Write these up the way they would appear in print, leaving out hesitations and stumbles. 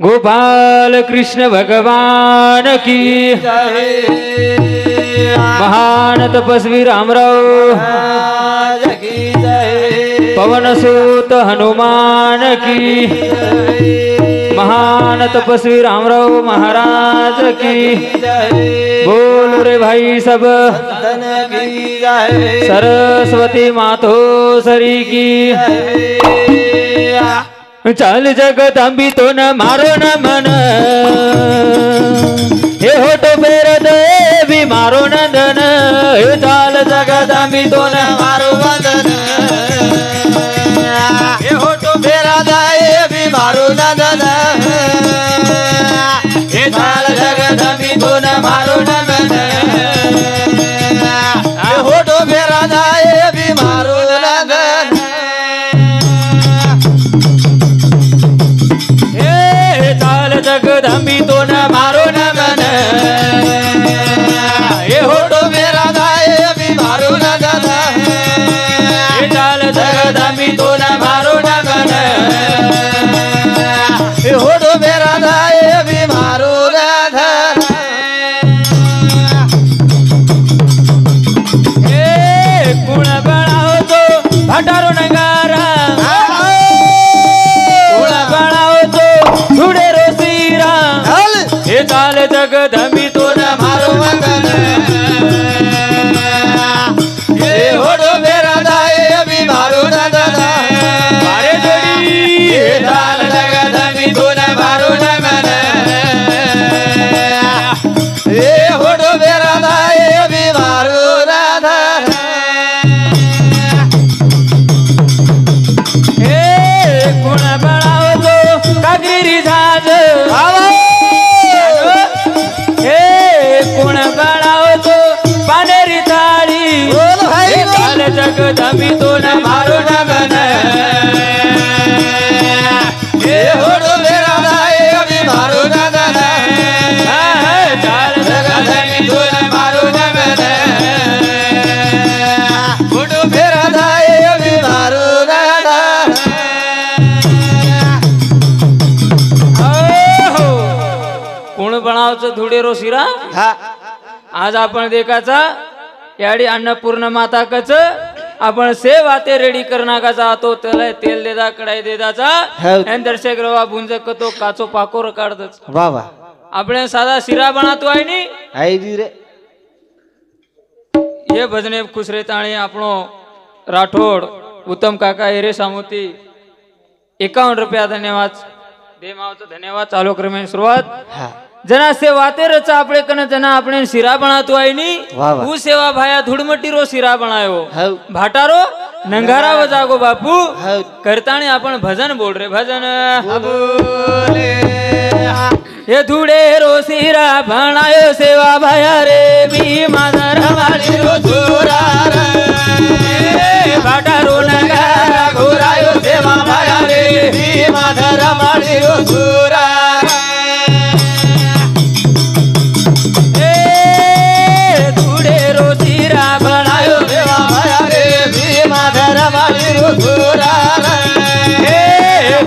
गोपाल कृष्ण भगवान की महान तपस्वी रामराव पवन सूत हनुमान की महान तपस्वी रामराव महाराज की बोल रे भाई सब सरस्वती मातो सरी की चाल जगदंबी तो न मारो न मन हे होठो फेर देवी मारो नंदन हे चाल जगदंबी तो न मारो वदन हे होठो फेर देवी मारो नंदन हे चाल जगदंबी तो न मारो नंदन हे होठो फेर देवी मारो नंदन जगदंबी तो न मारो न मन ये होठो मेरा गाए अभी मारो न गन ये चाल जगदंबी तो न मारो न मन ये होठो मेरा गाए अभी मारो न धन ए गुण बनाओ तो भटारो नगारा चाल जगदंबी तो न मारो वदन ये होठो मेरा दाए अभी मारो न दादा मारे जोड़ी ये चाल जगदंबी तो न मारो न मन ये होठो मेरा दाए अभी मारो न धन ए गुण बढ़ाओ तो कागिरी झाज जगदंबी तो न मारो न मन ये होठो मेरा दाए अभी मारो न धन चाल जगदंबी तो न मारो न मन होठो मेरा दाए अभी मारो न धन कोण बनावचं धुडेरो शिरा आज आपण देखाचा याडी अन्नपूर्ण माता कच आपण सेवा ते रेडी करनागाचा तो त्याला तेल देदा कढाई देदाचा एन दर्शक रवा बुंजक तो काचो पाकोर काढदच वाह वाह આપણે સાદા શીરા બનાતો આય ની આઈ દી રે ये भजने खुश रेताणी આપણો राठोड उत्तम काका एरे सामोती 51 रुपया धन्यवाद देमावचं धन्यवाद चालू क्रमे सुरुवात जना सेवाते रचा आपले कन जना આપણે શીરા બનાતો આય ની હું સેવા ભાયા ધૂળમટી રો શીરા બનાયો ભાટારો નંગારા વજાગો બાપુ કરતાણી आपण भजन बोल रे भजन बोले ये धूड़े रो શીરા बनायो सेवा भाया रे भीमा धरवाली रो छोरा रे भाटारो नंगारा घोरायो सेवा भाया रे भीमा धरवाली रो छोरा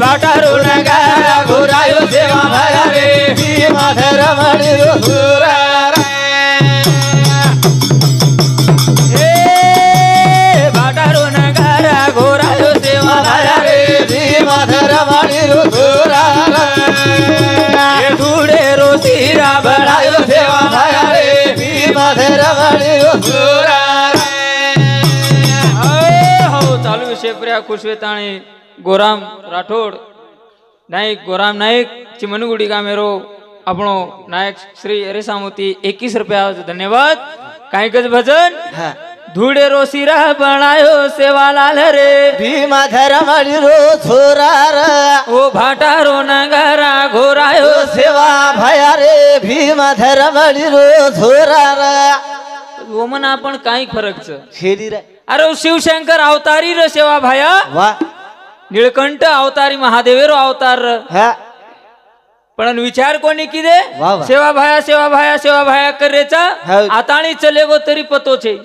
भाटारो नगारा घोरायो सेवा भाया रे भीमा धरवाली रो छोरा भाटारो नगारा घोरायो सेवा भाया रे भीमा धरवाली रो छोरा धूड़े रो શીરા बनायो सेवा भाया रे भीमा धरवाली रो छोरा हो चालू विषय प्रिया खुशवेताणी गोराम राठोड नायक गोराम नायक चिमनगुडी गामेरो आपणो नायक श्री अरेसामोती 21 रुपया धन्यवाद काय कच भजन धूड़े रो શીરા बनायो सेवा लाल रे भीमा धरवाली रो छोरा रे ओ भाटारो नगारा घोरायो सेवा भाया रे भीमा धरवाली रो छोरा रे ओमन आपण काय फरक छ शेरी रे अरे शिवशंकर अवतारी रे सेवा भाया वाह निळकंठ अवतारी महादेवेरो अवतार पण विचार कोणी किदे सेवा भाया कर रेचा आताणी चले गो तरी पतो छे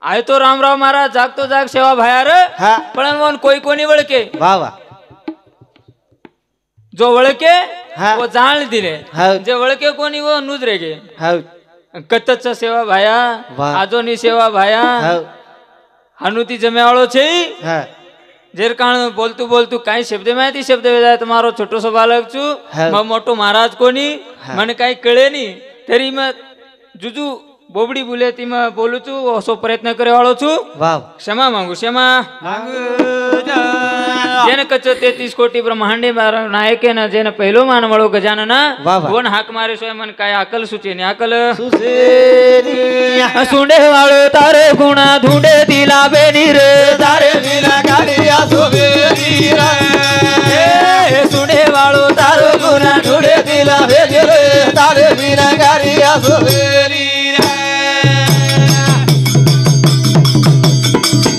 आय तो रामराव महाराज जागतो जाग सेवा भायार हा पण कोई कोणी वळके वा वा जो वळके हा. वो जाण दिले हा. जे वळके कोणी वो नुजरे गे हौद कतच सेवा भाया वाह. आजोनी सेवा भाया हौद हनुती जमेवाळो છે હા જેર કારણ બોલતું બોલતું કાઈ શબ્દ માહિતી શબ્દ વેદાય તમારો છોટો સો બાલક છું હા. મોટો મહારાજ કોની હા. મને કાઈ કળે ની તેરી મેં જુજુ બોબડી બોલે તી મેં બોલું છું ઓસો પ્રયત્ન કરે વાળો છું વાવ ક્ષમા માંગુ ક્ષમા જેને કચ્ચો 33 કોટી બ્રહ્માંડે નાયકે ને જેને પહેલો માન વાળો ગજાનના વાહ વાહ. કોણ હાક મારે સો મને કાઈ આકલ સૂચે ને આકલ સુસેરી સુંડે વાળો તારે ગુણા ધૂંડે દિલા બેની રે તારે વિના કાઢિયા સુબેરી રે એ સુંડે વાળો તારો ગુણા ઢૂંઢે દિલા ભેગે રે તારે વિના કાઢિયા સુબેરી રે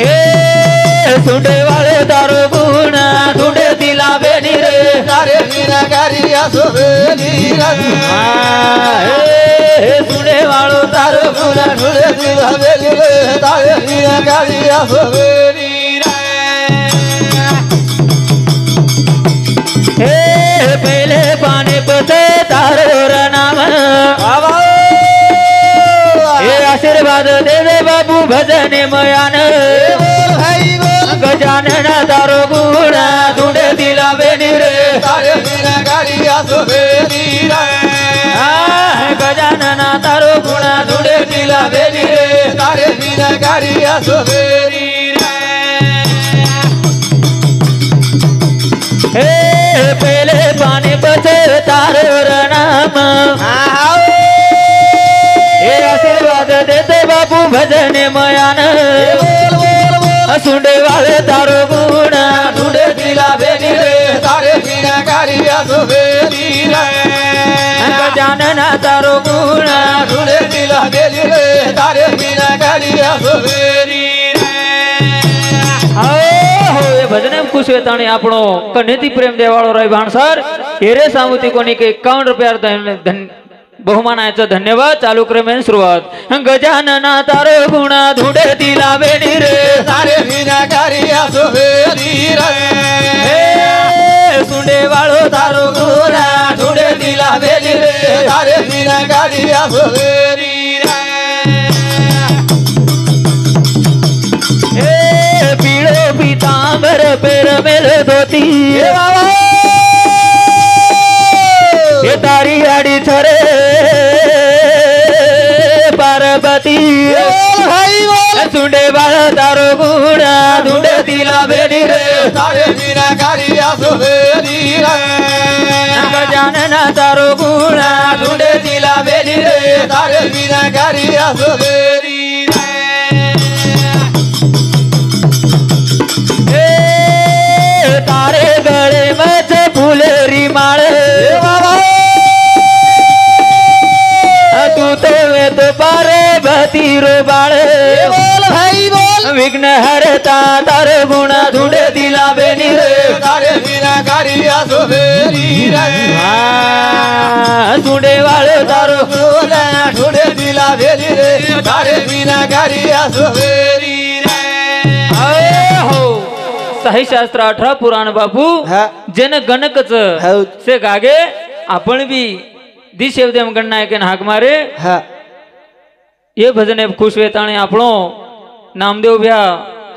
એ સુંડે વાળો તારો ગુણા ધૂંડે દિલા બેની રે તારે વિના કાઢિયા સુબેરી રે એ સુંડે વાળો તારો ગુના ઢૂંઢે દિલા ભેગે રે તારે વિના કાઢિયા સુબેરી રે हे पहले पाने पते तारो नाम हे आशीर्वाद दे दे बाबू भजने मयान गजानन तारो गुणा ढूंढे दिला बेनी रे તારે વિના કાઢિયા સુબેરી રે गजानन तारो गुणा ढूंढे दिला बेनी रे તારે વિના કાઢિયા સુબેરી રે हे पहले पाने पते तारो नाम हे आशीर्वाद दे दे बाबू भजने मयान सुंडे वाले तारो गुणा ઢૂંઢે દિલા ભેગી રે તારે વિના કાઢિયા સુબેરી રે गजानन तारो गुणा ઢૂંઢે દિલા ભેગી રે તારે વિના કાઢિયા સુબેરી રે हो ये भजने में खुश वेताणी आपणो कन्हेती प्रेम देवाळो रही भाणसर हेरे सामुती कोणी के 51 रुपया बहुमानाचं धन्यवाद चालू क्रमेन सुरुवात गजानन तारो गुणा धुंडे दिला बेनी रे તારે વિના કાઢિયા સુબેરી રે सुंडे वाळो तारो गुणा ઢૂંઢે દિલા ભેગી રે તારે વિના કાઢિયા સુબેરી રે हे पीळो पीतांबर पेर मेल धोती हे तारी आडी छरे पार्वती सुंडे बाळ तारो गुणा धुंडे दिला बेनी रे તારે વિના કાઢિયા સુબેરી રે गजानन तारो गुणा ઢૂંઢે દિલા ભેગી રે તારે વિના કાઢિયા સુબેરી રે हे तारे गळे मच फुलेरी माळ तू तो वेद पारे भतीरो बाळ विघ्न हरता तार गुणा धुंडे दिला बेनी रे તારે વિના કાઢિયા સુબેરી રે सुंडे वाळ तारो ગુણા ઢૂંઢે દિલા ભેગી રે તારે વિના કાઢિયા સુબેરી રે हो साही शास्त्र 18 पुराण बापू हा. जन गणकच हौद. से गागे आपण बी दिशेवदेम गणनायक हाक मारे હા ये भजने खुश वेताणे आपणो नामदेव भ्या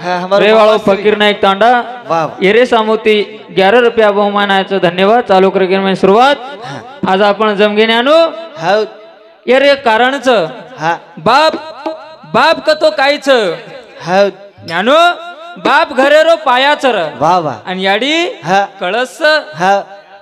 હા અમારો रेवाळो फकीर नायक तांडा वाव येरे सामोती 11 रुपया बहुमानाचं धन्यवाद चालू करगे सुरुवात आज आपण जमगेने आणू हौद येरे कारणच हा बाप बाप कतो कायच हौद ज्ञानो बाप घरेरो पायाच र वाह वाह आणि याडी हा कळस हा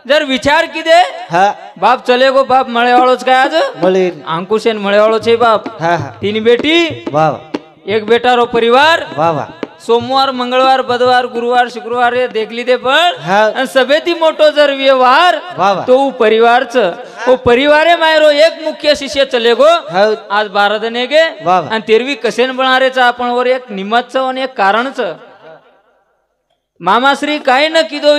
जर विचार किदे हा बाप चले गो बाप मळेवाळोच काय आज मळीन अंकुशेन मळेवाळो छे बाप हा हा 3 बेटी वाह वाह एक बेटा रो परिवार वाह वाह सोमवार मंगळवार बुधवार गुरुवार शुक्रवार हे देखली दे पण हा आणि सभेती मोठो जर व्यवहार वाह वाह तो परिवारच ओ परिवारे मायरो एक मुख्य शिष्य चले गो हौद आज 12 जणे गे वाह वाह आणि तेरवी कसेन बनारेचा आपण वर एक निमतच आणि एक कारणच मामाश्री काय न किदो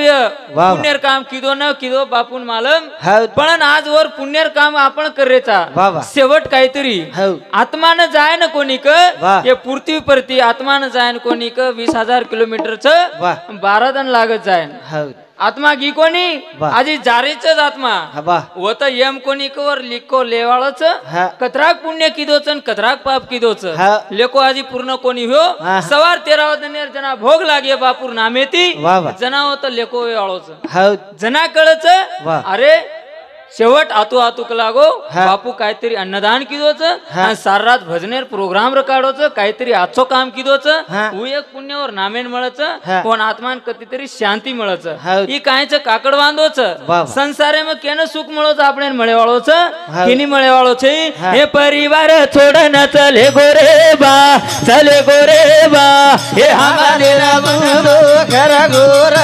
वा. पुण्यर काम किदो न किदो बापून मालम हौद. पण आजवर पुण्यर काम आपण करायचा वा वा. शेवट काहीतरी हौद. आत्मान जाय ना कोणीक वा. हे पृथ्वी परती आत्मान जाय ना कोणीक 20,000 किलोमीटरच वा. 12 दिन लागत जाय हौद. आत्मा गी कोणी वा. आजी जारीच आत्मा हा बा. होत यम कोणीकवर लिखो लेवाळच हा. कतराक पुण्य किदोच न कतराक पाप किदोच हा. लेको आजी पूर्ण कोणी हो हा. सवार 13 दनेर जना भोग लागे बापूर नामेती वा वा. जना होत लेको वेळोच हौद. जना कळच वा. अरे शेवट आतू आतूक लागो हा. बापू काहीतरी अन्नदान किदोच हा. आणि सार रात भजनेर प्रोग्राम रकाडोच काहीतरी आजचो काम किदोच हा. उ एक पुण्यावर नामेन मिळच हा. पण आत्मान कधीतरी शांती मिळच हौद. ही कायच काकड बांधोच वा. संसारे मग केन सुख मिळोच आपण मळेवाळोच हौद. किनी मळेवाळोच हा. हे परिवार छोडन चले गोरे बा चले गोरे बा हे हमारे रामुनो खरा गोर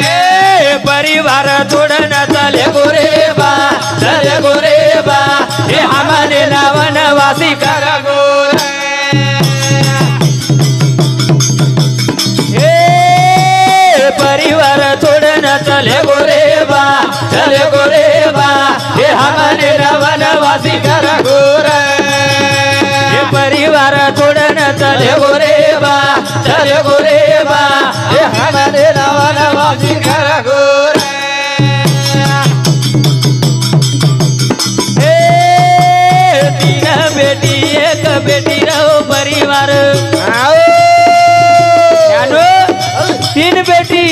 हे परिवार छोडन चले गोरे बा चले गोरे बा हे हमारे नावन वासी कर गोर हे परिवार छोडन चले गोरे बा चले गोरे बा हे हमारे नावन वासी कर गोर हे परिवार छोडन चले गोरे बा चले गोरे बा हे हमारे रावण वासी खरा गोर हे तीन बेटी एक बेटी रहो परिवार यानो तीन बेटी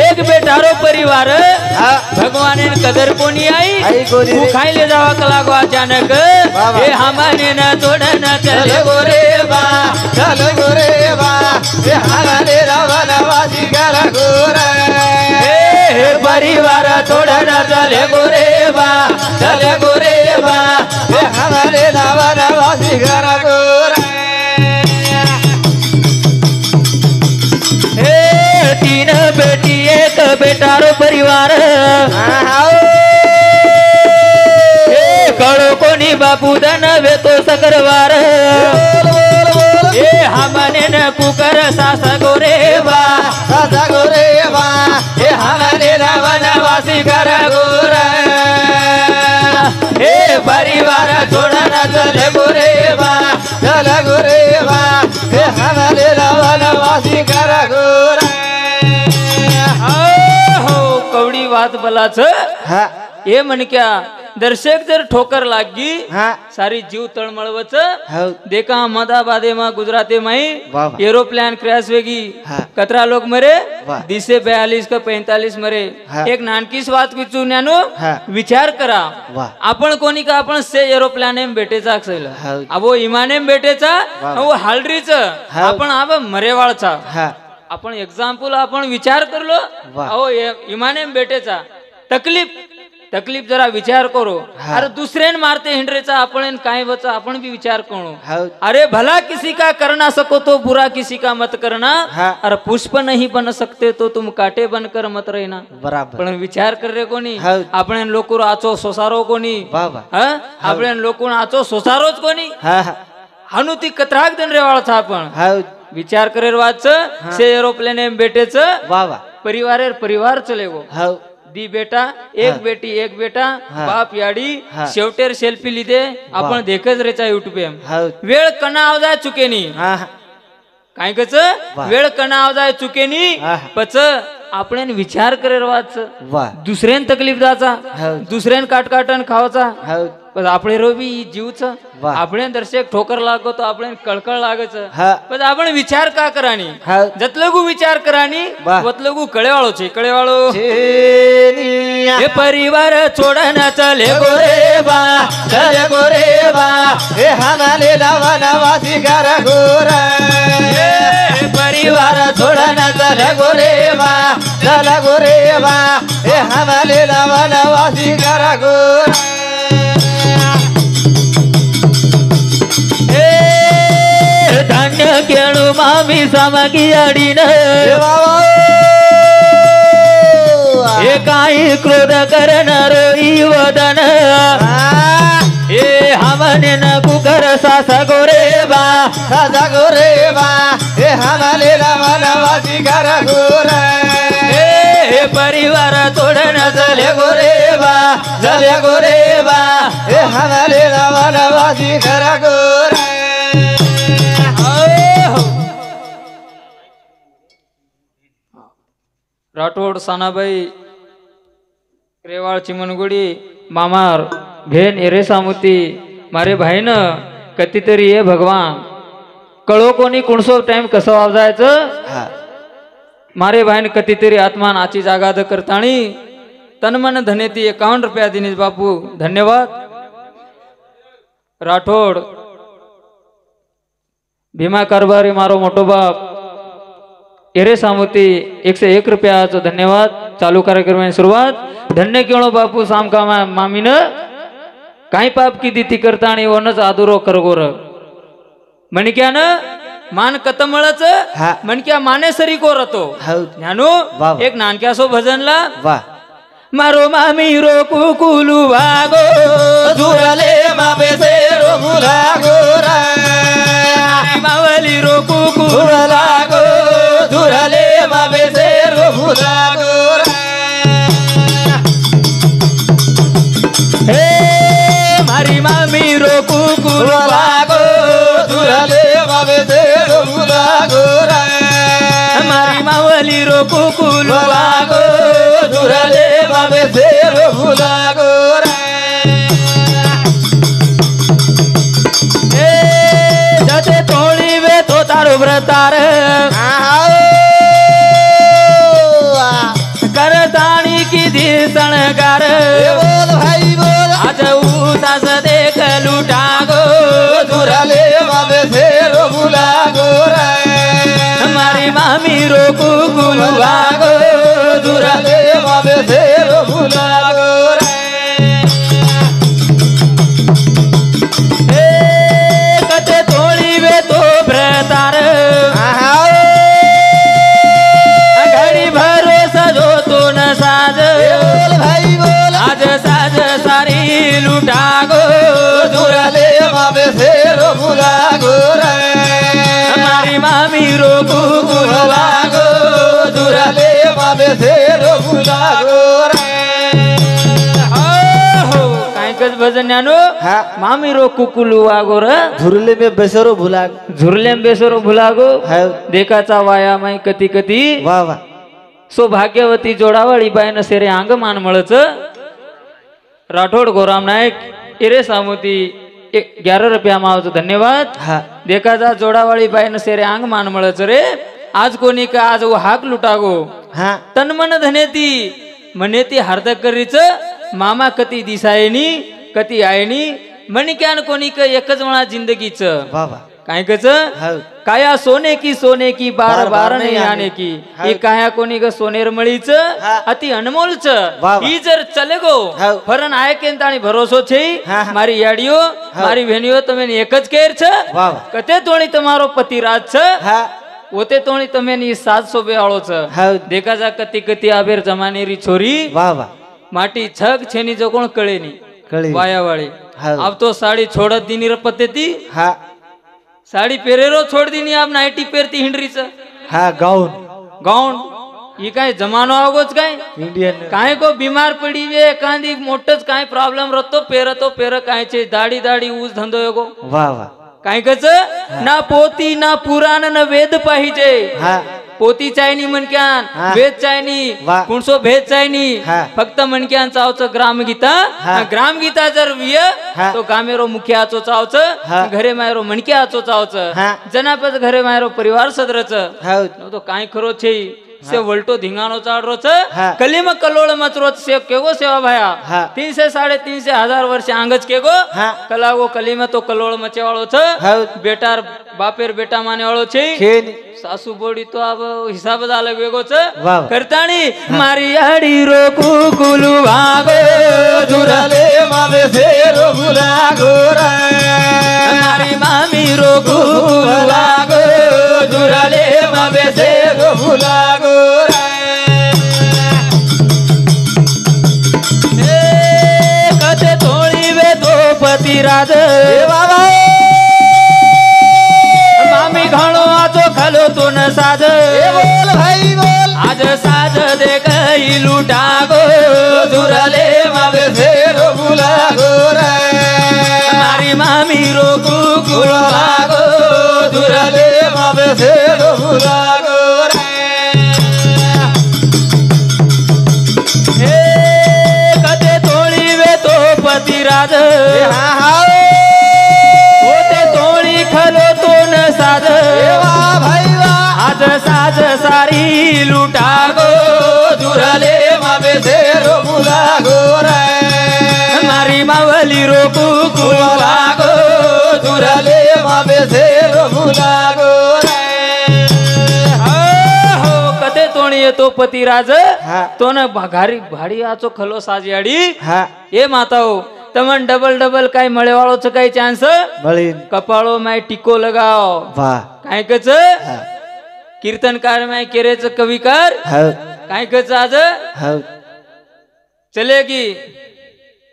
एक बेटारो परिवार भगवान कदर कोणी आई आई कोणी रे. तू खायले जावा लागो अचानक वा वा. हे हमारे न छोडन चले गोरे बा चल गोरे बा हे हमारे रावण वासी खरा गोर हे परिवार छोडन चले गोरे बा चले गोरे बा हे हमारे रावण वासी खरा गोर हे तीन बेटी एक बेटारो परिवार हे कळो कोणी बापू धन वेतो सकरवार हे हमने न कुकर सास गोरे बा सासा गोरे बा हे हमारे रावण वासी खरा गोर हे परिवार छोडन चले गोरे बा चल गोरे बा हे हमारे रावण वासी खरा गोर हो कवडी वात बलाच हा हे म्हणक्या दर्शक जर ठोकर लागी हा सारी जीव तळमळवच हौद. देखा अहमदाबादे मा गुजराते माई वाह, वाह. एरोप्लेन क्रैश वेगी हाँ. कतरा लोग मरे वाह. 20 से 42 का 45 मरे हाँ. एक नानकीच बात विचू न्यानो हाँ. विचार करा वाह. आपण कोणी का आपण से एरोप्लेन बेटेचा असेल हौद. अबो इमाने बेटेचा वाह. वो हालरीच हौद. आपण अब मरेवाळचा हा आपण एक्झाम्पल आपण विचार करलो वाह. अहो इमाने बेटेचा तकलीफ जरा विचार करो हाँ. अरे दूसरे ने मारते हिंड्रेचा आपण काय बचा आपण भी विचार करो हौद. अरे भला किसी का करना सको तो बुरा किसी का मत करना हाँ. अरे पुष्प नहीं बन सकते तो तुम काटे बनकर मत रहना बराबर पण विचार कर रे कोणी हौद. आपण लोक आचो सोसारो कोणी वाह, वाह. हा आपण लोक आचो सोसारोच कोणी हा हा हानू ती कतराक दन रेवाळचा आपण हौद. विचार करेर वाच से एरोप्लेन बेटेच वाह वाह परिवार चले गो हौद. दी बेटा एक हाँ. बेटी एक बेटा हाँ. बाप याडी हाँ. शेवटेर सेल्फी लिदे आपण वाह. देखच रेचा युट्यूब हौद. वेळ कना आवजाय चुकेनी हा हा काय कच वाह. वेळ कना आवजाय चुकेनी हा. पच आपण विचार करेर वाच वाह दुसऱ्यान तकलीफ दाचा हौद. दुसऱ्यान काटकाटन खावचा हौद. पण आपले रोबी जीवच वाह. आपण दर्शक ठोकर लागो तो आपण कळकळ लागच हा. पण आपण विचार का करानी हौद. जतलगू विचार करानी वाह. वतलगू कळेवाळो छे कळेवाळो चेनिया हे परिवार छोडन चले गोरे बा चल गोरे बा हे हमारे रावण वासी खरा गोर हे परिवार छोड़न चल गोरे बा चल गोरे बा हे हमारे रावण वासी खरा गोर हे धान्य केळू मामी सामगी अडीन हे काही क्रोध करणार वदन हे हमने न कुकर सास गोरे बा सासा गोरे बा हे हमारे रावण वासी खरा गोर परिवार तोडन जले गोरेबा जले गोरेबा ए हमारे वनवासी खरा गोरा राठोड सानाबाई रेवाळ चिमनगुडी मामार भेन एरे सामुती मारे भाईन कधीतरी ये भगवान कळो कोणी कुणसो टाइम कसं वाजायचं हा मारे भाईन कधीतरी आत्मान आची जागाद करताणी तनमन धनेती 51 रुपया दिनेश बापू धन्यवाद राठोड भीमा कारभारी मारो मोठो बाप एरे सामुती 101 रुपयाचं धन्यवाद चालू कार्यक्रमाची सुरुवात धन्य केळो बापू सामका मामीन काही पाप की दिती करता आणि वनच आदुरो करगोर मणक्यान मान कतमळच मणक्या मानेसरी कोरतो ज्ञानू एक नानक्यासो भजनला वा मारो मामी रो कुकुलू वागो दुरले मापे से रो भुला गोरा मावली रो कुकुलू लागो दुरले मापे से रो भुला गोरा हे मारी मामी रो कुकुलू लागो दुरले मापे से रो भुला गोरा मारी मावली रो कुकुलू लागो दुरले मापे से रो भुला गोरा जते तोड़ी वे तो तारो व्रतार करताणी की दिसण कर बोल भाई बोल आज उसास देख लुटा गो दुरले मापे से रो भुला गोरा मारी मामी रो कुकुलू लागो दुरले मापे से रो भुला गोरा कते तोड़ी वे तो व्रतार घड़ी भरोसा जो तो न साज बोल भाई बोल आज साज सारी लुटा गो दुरले मापे से रो भुला गोरा हमारी मामी रो कुकुलू लागो दुरले मापे से रो भुला गोरा कायकच भजन ज्ञानो हा मामी रो कुकुलू वागोर झुरले में बेसरो भुला झुरलेम बेसरो भुलागो है देखाचा वाया माई कती कती वाह वाह सौभाग्यवती जोडावळी बायन सेरे अंग मान मळच राठोड गोराम नायक इरे सामुती 11 रुपया मावचं धन्यवाद हा देखाचा जोडावळी बायन सेरे अंग मान मळच रे आज कोणी का आज हाक लुटागो हा तन्मन धनेती मनेती हार्दक करीच मामा कती दिसायनी कती आयनी मणक्यान कोणी का एकच म्हणा जिंदगीच वाह वाह काय कच हा काया सोने की बार बार नाही आने की ही काया कोणी ग सोनेर मळीच अति अनमोलच ही जर चले गो फरन आय केंत आणि भरोસો છે મારી યાડીઓ મારી વેણીઓ તમે એક જ કેર છે કતે તોણી તમારો પતિરાજ છે ઓતે તોણી તમે ની 700 વાળો છે દેખા જા કતી કતી આબેર જમાનેરી છોરી વાહ વાહ માટી છગ છેની જો કોણ કળે ની વાયા વાળી આવ તો સાડી છોડત દીની રપતેતી હા साड़ी पेरेरो छोड़ दी नहीं आप नाइटी पेरती हिंडरी से हाँ गाउन गाउन ये काय जमानो आवगोच काय इंडियन काय को बीमार पड़ी वे कांदी मोटच काय प्रॉब्लेम रहतो पेर काय छे दाढ़ी दाढ़ी ऊस धंधो योगो वाह वाह काय कच ना पोती ना पुराण न वेद पाहिजे हाँ पोती चायनी मनक्यान वेद चायनी कुणसो भेद चायनी फक्त मनक्यान चावच ग्रामगीता जर विय तो गामेरो मुखियाचो चावच घरे मायरो मनक्याचो चावच जनापत घरे मायरो परिवार सदरच तो काय खरो छे से वल्टो धिंगाणो चाडरो छ कलीम कलोळ मचरोच से केगो सेवा भाया 300 350 हजार वर्ष आंगज केगो कलागो कलीम तो कलोळ मचेवाळो छ बेटार बापेर बेटा माने वाळो छे सासू बोडी तो अब हिसाब झाला वेगोच करताणी मारी आडी रो कुकुलू वागो दुरले मावे से रो भुला गोरा मारी मामी रो कुकुलू वागो दुरले मावे से रो भुला गोरा कते तोड़ी वे तो पति राज बाबा मामी घणो आचो खलो तो न साज बोल भाई बोल आज साज दे गई लूटा गो दुरले मावे फेरो बुला गोरे मारी मामी रो कुकुल लागो दुरले मावे फेरो बुला गोरे हे कते तोळी वे तो पतिराज होते तोळी खलो तो न साध आज साज सारी लूटा गो दुरले मावे फेरो बुला गोरे मारी मावली रो कुकुल लागो दुरले मावे फेरो बुला गोरे हो कते तोणी येतो पतिराज हा. तो न घारी भाडी आचो खलो साजियाडी हा ए माताओ तमन डबल डबल काय मळेवाळो च काय चान्स बळीन कपाळो माय टिको लगाओ वाह काय कच कीर्तनकार माय केरेच कविकार हो काय कच आज हो चले की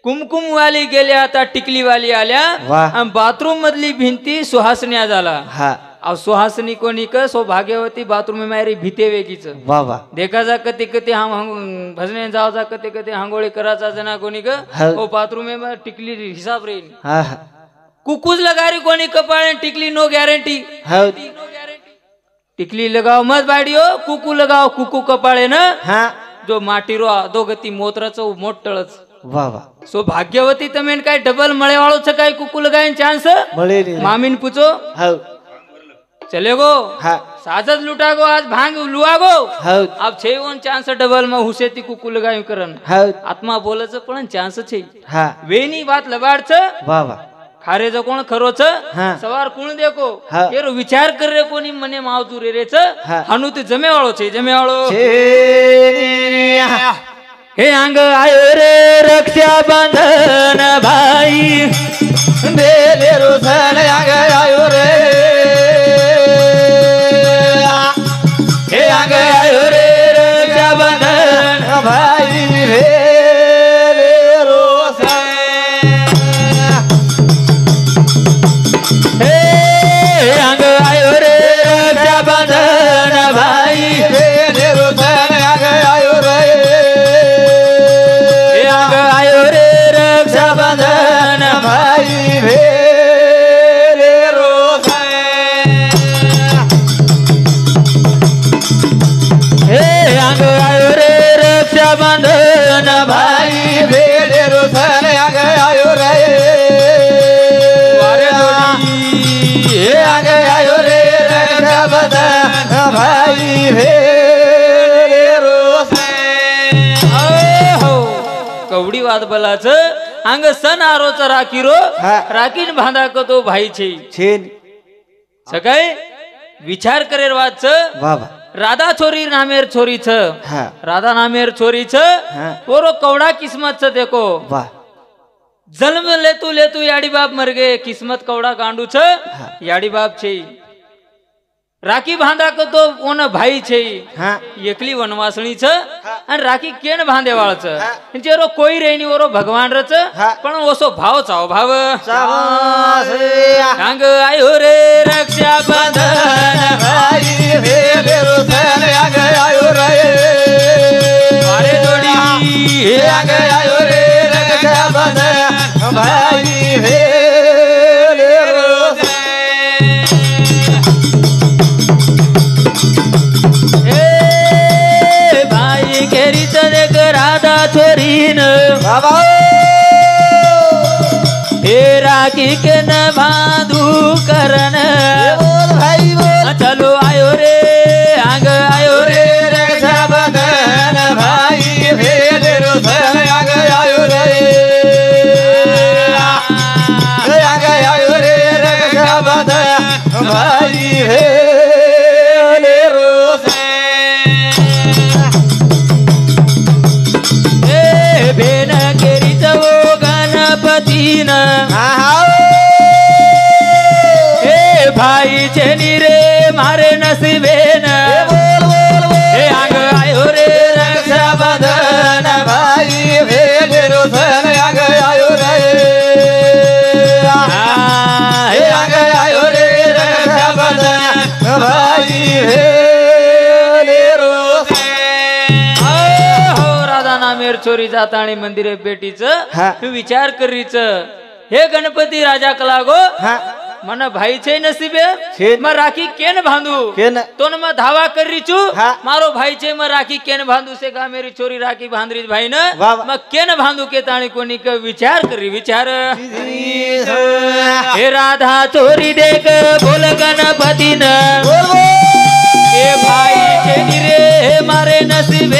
कुमकुम वाली गेल्या आता टिकली वाली आल्या वाह. आणि बाथरूम मधली भिंती सुहासन्या झाला हा अब सुहासनी कोणी क सो भाग्यवती बाथरूम में मारी भीते वेगीच वाह वाह देखा जा कते कते हम भजने जाओ जा कते कते हांगोळी कराचा जना कोणी क हाँ. ओ बाथरूम में टिकली हिसाब रे हा हा कुकुज लगारी कोणी कपाळे टिकली नो गॅरंटी हो टिकली लगाओ मत बाडियो कुकू लगाओ कुकू कपाळे न हा जो माटी रो दो गती मोत्राचं मोठळच वाह वाह सो भाग्यवती तमेन काय डबल मळेवाळो छ काय कुकू लगायन चान्स बळीन मामीन पूछो हो चले गो हा साजत लुटा गो आज भांग लुआ गो हो अब छे वन चांस डबल में हुसेती कुकू लगायू करन हो आत्मा बोलच पण चांस छे हा वेनी बात लबाड छ वाह वाह खारे जो कोण खरो छ हाँ. सवार कोण देखो हाँ. येरो विचार कर रे कोणी मने मावतू रे रे छ हाँ. हनु ते जमेवाळो छे जमेवाळो छे हे अंग आयो रे रक्षा बंधन भाई बेले रोसन आगे आयो रे हे अंग आयो रे रक्षा बंधन भाई बेले रोसन हे अंग आयो रे रक्षा बंधन भाई बेले रोसन आगे आयो रे हे अंग आयो रे रक्षा बंधन भाई बेले रोसन हे अंग आयो रे रक्षा बंधन भाई भाई बेले रोसन आगे आयो रे वारे जोड़ी हे आगे आयो रे रक्षा बंधन भाई बेले रोसन हो कवडी वाद बलाच अंग सण आरोच राखी रो हा. राखीन बांधा को तो भाई छे छेन सकाळी विचार करेर वाद छ वाह वाह राधा छोरी नामेर छोरी छ हा राधा नामेर छोरी छ हाँ. ओरो कवड़ा किस्मत छ देखो वाह जन्म लेतू याडी बाप मर गए किस्मत कवड़ा गांडू छ हाँ. याडी बाप छे राखी बांधा को तो ओन भाई छे हाँ एकली वनवासणी छ आणि राखी केन बांधे वाळ छ जेरो कोई रेनी ओरो भगवान रच हाँ. पण ओसो भाव चाव भाव सावसिया सांग आयो रे रक्षा बंधन भाई बेले रोसन आगे आयो रे मारे जोड़ी हे आगे आयो रे रक्षा बंधन भाई बेले रोसन ए भाई केरी देख राधा छोरीन बाबा हे राखी के न बांधू करन बोल भाई बोल चलो आयो रे आंग आयो रे रक्षा बंधन भाई बेले रोसन आगे आयो रे आगे आयो रे रक्षा बंधन भाई बेले रोसन ए बेन केरी चवो गणपतीन ए भाई चेनी रे मारे नसीबेन हे आंग आयो रे रक्षा बंधन भाई बेले रोसन आगे आयो रे हे आगे आयो रे रक्षा बंधन भाई बेले रोसन मेर चोरी जाताणी मंदिरे पेटीच हा. विचार करीच हे गणपती राजा कलागो हा मन भाई छे नसीबे छे. मैं राखी केन बांधू केन तो न मैं धावा कर रही छू हाँ. मारो भाई छे मैं राखी केन बांधू से गा मेरी छोरी राखी बांध रही भाई ने वाह, वाह. मैं केन बांधू के ताणी कोनी के विचार करी विचार हे राधा चोरी देख बोल गणपति न बोल बोल ए भाई छे रे मारे नसीबे